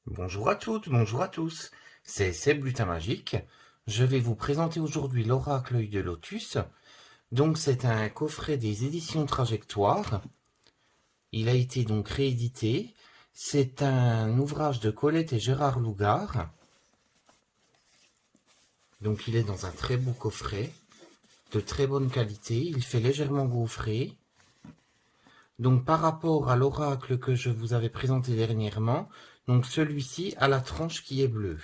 Bonjour à toutes, bonjour à tous, c'est Seb Lutin Magique. Je vais vous présenter aujourd'hui l'Oracle Œil de Lotus. Donc c'est un coffret des éditions Trajectoire. Il a été donc réédité. C'est un ouvrage de Colette et Gérard Lougard. Donc il est dans un très beau coffret, de très bonne qualité. Il fait légèrement gaufré. Donc par rapport à l'oracle que je vous avais présenté dernièrement, donc celui-ci a la tranche qui est bleue.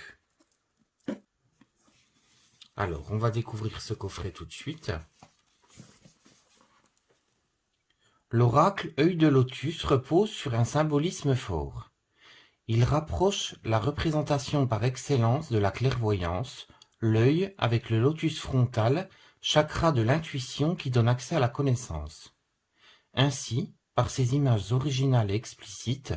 Alors, on va découvrir ce coffret tout de suite. L'oracle Œil de Lotus repose sur un symbolisme fort. Il rapproche la représentation par excellence de la clairvoyance, l'œil avec le lotus frontal, chakra de l'intuition qui donne accès à la connaissance. Ainsi, par ses images originales et explicites,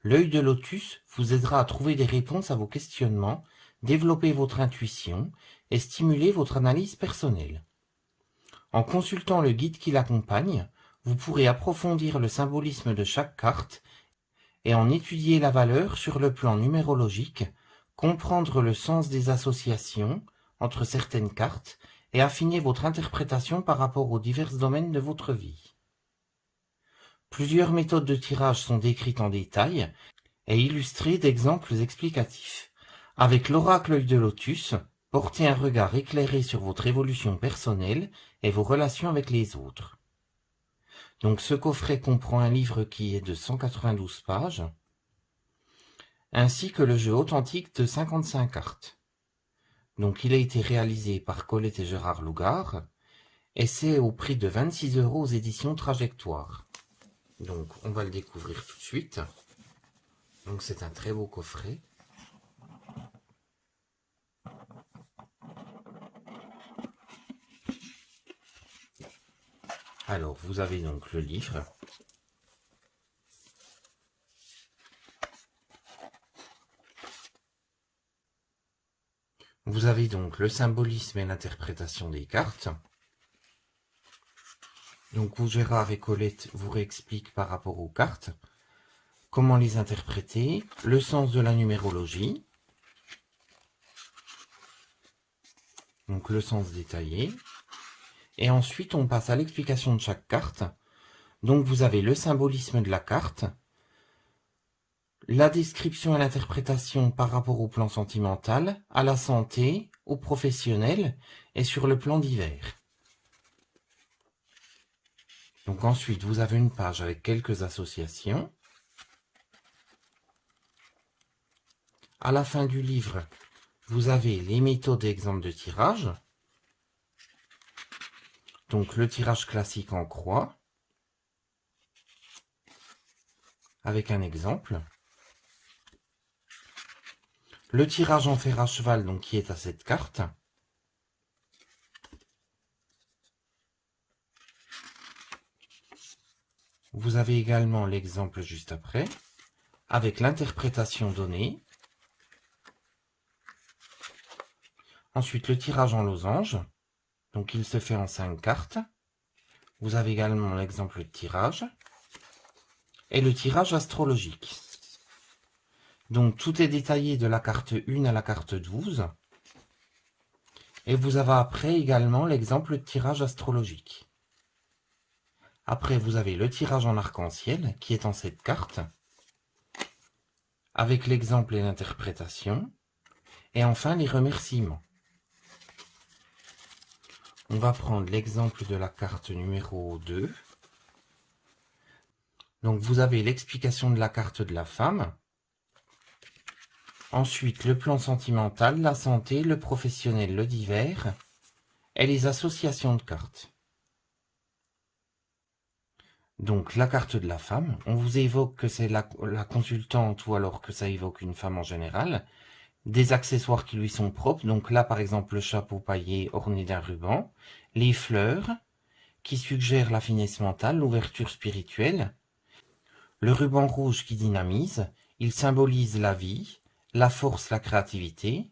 l'œil de lotus vous aidera à trouver des réponses à vos questionnements, développer votre intuition et stimuler votre analyse personnelle. En consultant le guide qui l'accompagne, vous pourrez approfondir le symbolisme de chaque carte et en étudier la valeur sur le plan numérologique, comprendre le sens des associations entre certaines cartes et affiner votre interprétation par rapport aux divers domaines de votre vie. Plusieurs méthodes de tirage sont décrites en détail et illustrées d'exemples explicatifs. Avec l'oracle Œil de Lotus, portez un regard éclairé sur votre évolution personnelle et vos relations avec les autres. Donc ce coffret comprend un livre qui est de 192 pages, ainsi que le jeu authentique de 55 cartes. Donc il a été réalisé par Colette et Gérard Lougard, et c'est au prix de 26 € aux éditions Trajectoire. Donc on va le découvrir tout de suite. Donc c'est un très beau coffret. Alors vous avez donc le livre. Vous avez donc le symbolisme et l'interprétation des cartes. Donc où Gérard et Colette vous réexpliquent par rapport aux cartes, comment les interpréter, le sens de la numérologie, donc le sens détaillé, et ensuite on passe à l'explication de chaque carte. Donc vous avez le symbolisme de la carte, la description et l'interprétation par rapport au plan sentimental, à la santé, au professionnel et sur le plan divers. Donc ensuite vous avez une page avec quelques associations. À la fin du livre, vous avez les méthodes et exemples de tirage. Donc le tirage classique en croix, avec un exemple. Le tirage en fer à cheval, donc qui est à cette carte. Vous avez également l'exemple juste après, avec l'interprétation donnée. Ensuite, le tirage en losange, donc il se fait en 5 cartes. Vous avez également l'exemple de tirage. Et le tirage astrologique. Donc tout est détaillé de la carte 1 à la carte 12. Et vous avez après également l'exemple de tirage astrologique. Après, vous avez le tirage en arc-en-ciel qui est en cette carte, avec l'exemple et l'interprétation. Et enfin, les remerciements. On va prendre l'exemple de la carte numéro 2. Donc vous avez l'explication de la carte de la femme. Ensuite, le plan sentimental, la santé, le professionnel, le divers et les associations de cartes. Donc la carte de la femme, on vous évoque que c'est la consultante ou alors que ça évoque une femme en général. Des accessoires qui lui sont propres, donc là par exemple le chapeau paillé orné d'un ruban, les fleurs qui suggèrent la finesse mentale, l'ouverture spirituelle, le ruban rouge qui dynamise, il symbolise la vie, la force, la créativité,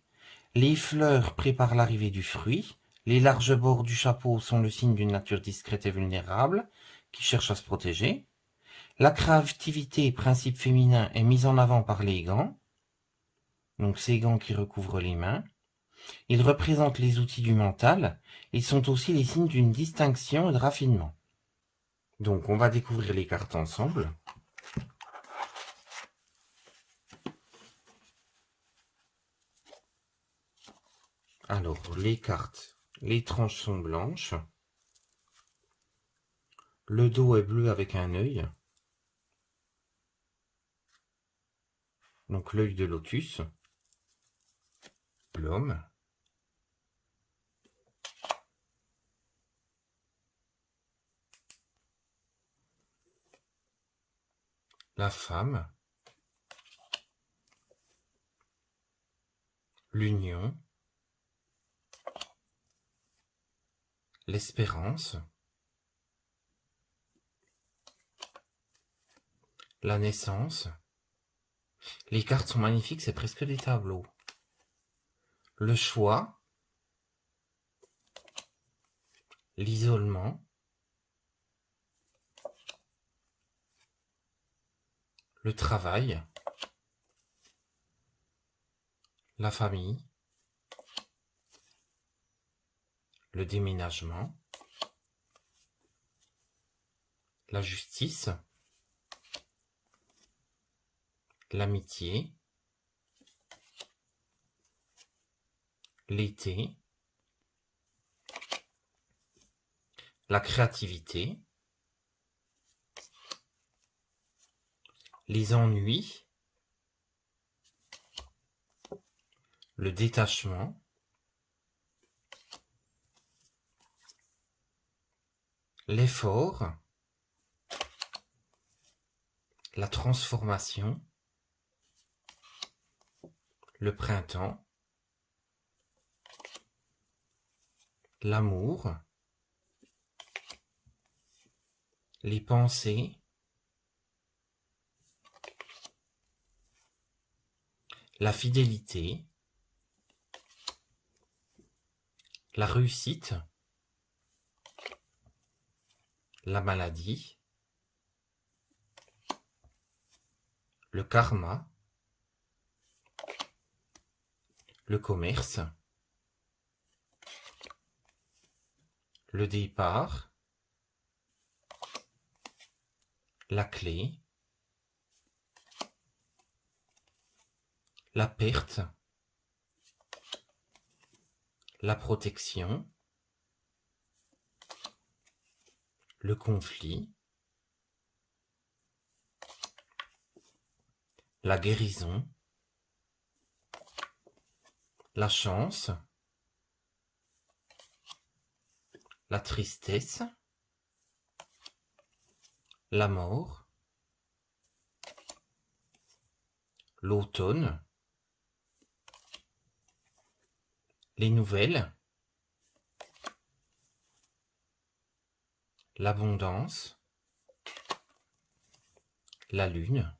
les fleurs préparent l'arrivée du fruit, les larges bords du chapeau sont le signe d'une nature discrète et vulnérable qui cherche à se protéger, la créativité, principe féminin, est mise en avant par les gants. donc ces gants qui recouvrent les mains. Ils représentent les outils du mental. Ils sont aussi les signes d'une distinction et de raffinement. Donc on va découvrir les cartes ensemble. Alors les cartes, les tranches sont blanches. Le dos est bleu avec un œil. Donc l'œil de lotus. L'homme. La femme. L'union. L'espérance. La naissance. Les cartes sont magnifiques, c'est presque des tableaux. Le choix. L'isolement. Le travail. La famille. Le déménagement. La justice. L'amitié. L'été. La créativité. Les ennuis. Le détachement. L'effort. La transformation. Le printemps. L'amour. Les pensées. La fidélité. La réussite. La maladie. Le karma. Le commerce. Le départ. La clé. La perte. La protection. Le conflit. La guérison. La chance. La tristesse. La mort. L'automne. Les nouvelles. L'abondance. La lune.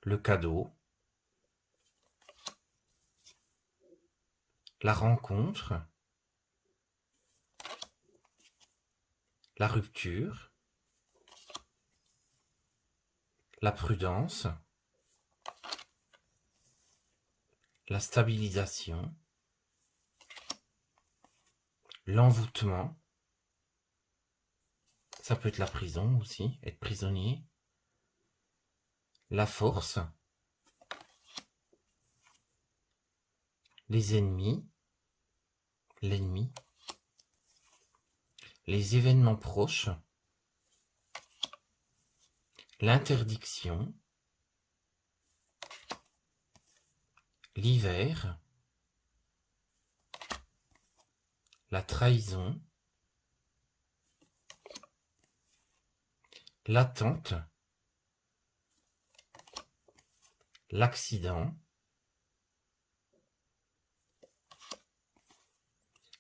Le cadeau. La rencontre. La rupture. La prudence. La stabilisation. L'envoûtement. Ça peut être la prison aussi, être prisonnier. La force. Les ennemis. L'ennemi. Les événements proches. L'interdiction. L'hiver. La trahison. L'attente. L'accident.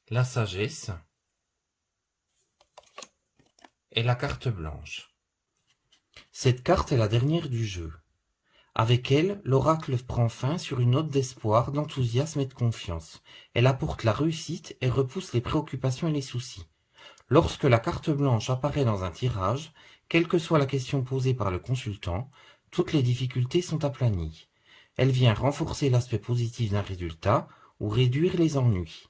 La sagesse. Et la carte blanche. Cette carte est la dernière du jeu. Avec elle, l'oracle prend fin sur une note d'espoir, d'enthousiasme et de confiance. Elle apporte la réussite et repousse les préoccupations et les soucis. Lorsque la carte blanche apparaît dans un tirage, quelle que soit la question posée par le consultant, toutes les difficultés sont aplanies. Elle vient renforcer l'aspect positif d'un résultat ou réduire les ennuis.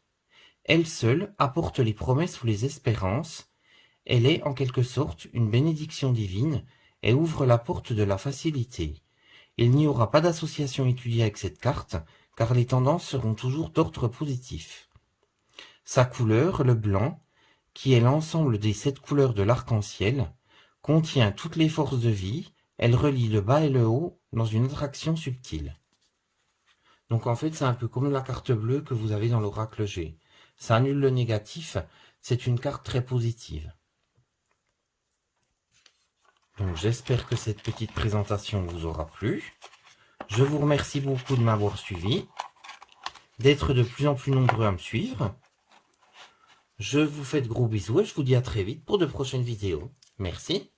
Elle seule apporte les promesses ou les espérances. Elle est en quelque sorte une bénédiction divine et ouvre la porte de la facilité. Il n'y aura pas d'association étudiée avec cette carte, car les tendances seront toujours d'ordre positif. Sa couleur, le blanc, qui est l'ensemble des 7 couleurs de l'arc-en-ciel, contient toutes les forces de vie. Elle relie le bas et le haut dans une attraction subtile. Donc en fait, c'est un peu comme la carte bleue que vous avez dans l'oracle G. Ça annule le négatif, c'est une carte très positive. Donc j'espère que cette petite présentation vous aura plu. Je vous remercie beaucoup de m'avoir suivi, d'être de plus en plus nombreux à me suivre. Je vous fais de gros bisous et je vous dis à très vite pour de prochaines vidéos. Merci.